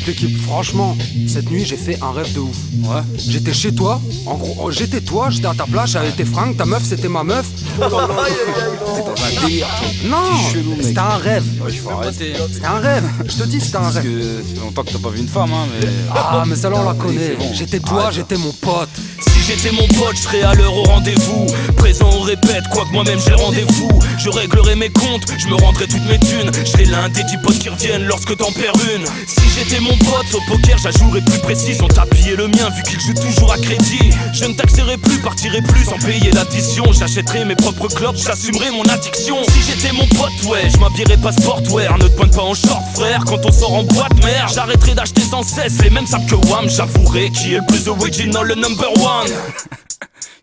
L'équipe, franchement, cette nuit j'ai fait un rêve de ouf. Ouais. J'étais chez toi, en gros, j'étais à ta place, j'avais tes fringues, ta meuf c'était ma meuf. T'es dans un délire, toi. Non, c'était un rêve. Ouais, il faut arrêter. C'était un rêve, je te dis, c'était un rêve. Parce que ça fait longtemps que t'as pas vu une femme, hein, mais. Ah, mais celle-là on la connaît. Bon. J'étais toi, j'étais mon pote. Si j'étais mon pote, je serais à l'heure au rendez-vous. Présent on répète, quoique moi-même j'ai rendez-vous. Je réglerai mes comptes, je me rendrai toutes mes thunes. Je serai l'un des 10 potes qui reviennent lorsque t'en perds une. Si j'étais mon pote, au poker j'ajouerais plus précis. Son tapis est le mien vu qu'il joue toujours à crédit. Je ne taxerai plus, partirai plus sans payer l'addition. J'achèterai mes propres clopes, j'assumerai mon addiction. Si j'étais mon pote, ouais, je m'habillerais pas sportwear. Ne te pointe pas en short frère, quand on sort en boîte merde. J'arrêterai d'acheter sans cesse les mêmes sables que Wham. J'avouerai qui est le plus original, le number one.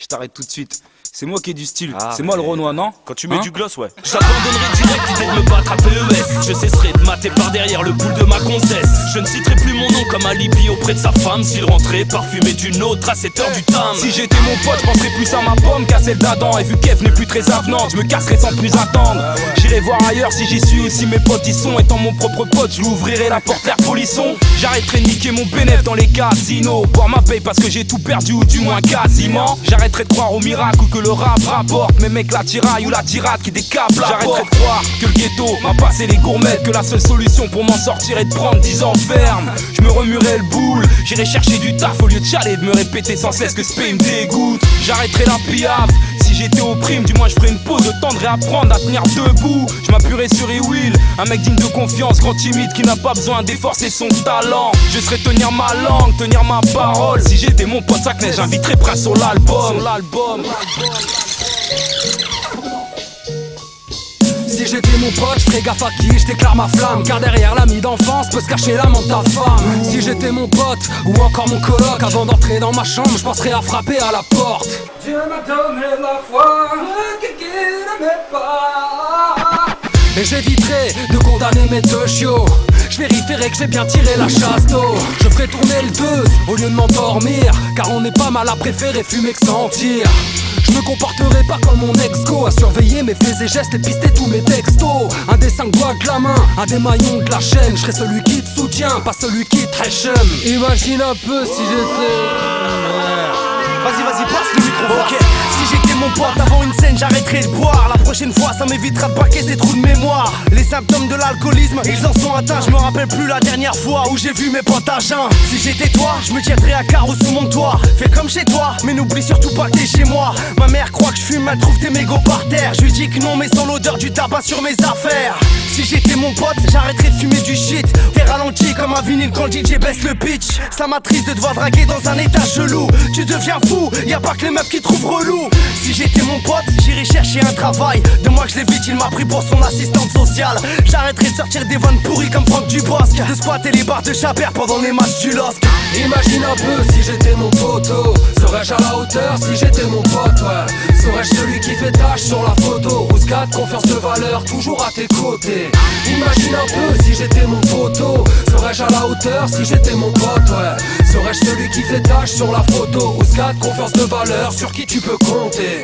Je t'arrête tout de suite. C'est moi qui ai du style, c'est moi le Renoir, non? Quand tu mets du gloss, ouais. J'abandonnerai direct l'idée de me battre à PES. Je cesserai de mater par derrière le boule de ma gonzesse. Je ne citerai plus mon nom comme alibi auprès de sa femme. S'il rentrait parfumé d'une autre à cette heure du tam. Si j'étais mon pote, je penserais plus à ma pomme qu'à celle d'Adam. Et vu qu'Eve n'est plus très avenante, je me casserai sans plus attendre. J'irai voir ailleurs si j'y suis ou si mes potes y sont. Étant mon propre pote, je lui ouvrirai la porte l'air polisson. J'arrêterai de niquer mon bénéf dans les casinos. Boire ma paye parce que j'ai tout perdu ou du moins quasiment. J'arrêterai de croire au miracle ou que le rap rapporte. Mais mec, la tiraille ou la tirade qui décape. J'arrêterai de croire que le ghetto m'a passé les gourmettes. Que la seule solution pour m'en sortir est de prendre 10 ans ferme. Je me remuerai le boule, j'irai chercher du taf au lieu de chialer, de me répéter sans cesse que ce pays me dégoûte. J'arrêterai la piaf. Si j'étais au prime, du moins je ferai une pause, je tendrai à apprendre à tenir debout. Je m'appuierai sur E-Will, un mec digne de confiance, grand timide qui n'a pas besoin d'efforts, c'est son talent. Je serai tenir ma langue, tenir ma parole. Si j'étais mon pote Sacnet, j'inviterais Prince sur l'album. Si j'étais mon pote, je ferais gaffe à qui je déclare ma flamme. Car derrière l'ami d'enfance peut se cacher l'amant de ta femme. Si j'étais mon pote, ou encore mon coloc, avant d'entrer dans ma chambre, je penserais à frapper à la porte. Dieu m'a donné la foi, quelqu'un ne m'aime pas. Et j'éviterai de condamner mes deux chiots. Je vérifierai que j'ai bien tiré la chasse d'eau. Je ferai tourner le 2 au lieu de m'endormir. Car on n'est pas mal à préférer fumer que sentir. Je me comporterai pas comme mon ex-go, à surveiller mes faits et gestes et pister tous mes textos. Un des 5 doigts de la main, un des maillons de la chaîne. Je serai celui qui te soutient, pas celui qui te rêchème. Imagine un peu si j'étais... Vas-y, passe le micro. Ok, si j'étais mon pote avant une scène, j'arrêterais de boire. La prochaine fois, ça m'évitera de braquer ces trous de mémoire. Les symptômes de l'alcoolisme, ils en sont atteints. Je me rappelle plus la dernière fois où j'ai vu mes potes à jeun. Si j'étais toi, je me tiendrais à carreau sous mon toit. Fais comme chez toi, mais n'oublie surtout pas que t'es chez moi. Ma mère croit que je fume, elle trouve tes mégots par terre. Je lui dis que non, mais sans l'odeur du tabac sur mes affaires. Si j'étais mon pote, j'arrêterais de fumer du shit. T'es ralenti comme un vinyle quand le DJ baisse le pitch. Ça m'attriste de devoir draguer dans un état chelou. Tu deviens fou, y'a pas que les meufs qui trouvent relou. Si j'étais mon pote, j'irais chercher un travail. De moi que je l'ai vite, il m'a pris pour son assistante sociale. J'arrêterai de sortir des vannes pourries comme Franck Dubosc. De squatter les bars de Chabert pendant les matchs du LOSC. Imagine un peu si j'étais mon poteau. Serais-je à la hauteur si j'étais mon pote, ouais. Serais-je celui qui fait tâche sur la photo. Rouscade, confiance de valeur, toujours à tes côtés. Imagine un peu si j'étais mon poteau. Serais-je à la hauteur si j'étais mon pote, ouais. Serais-je celui qui fait tâche sur la photo. Rouscade, confiance de valeur, sur qui tu peux compter.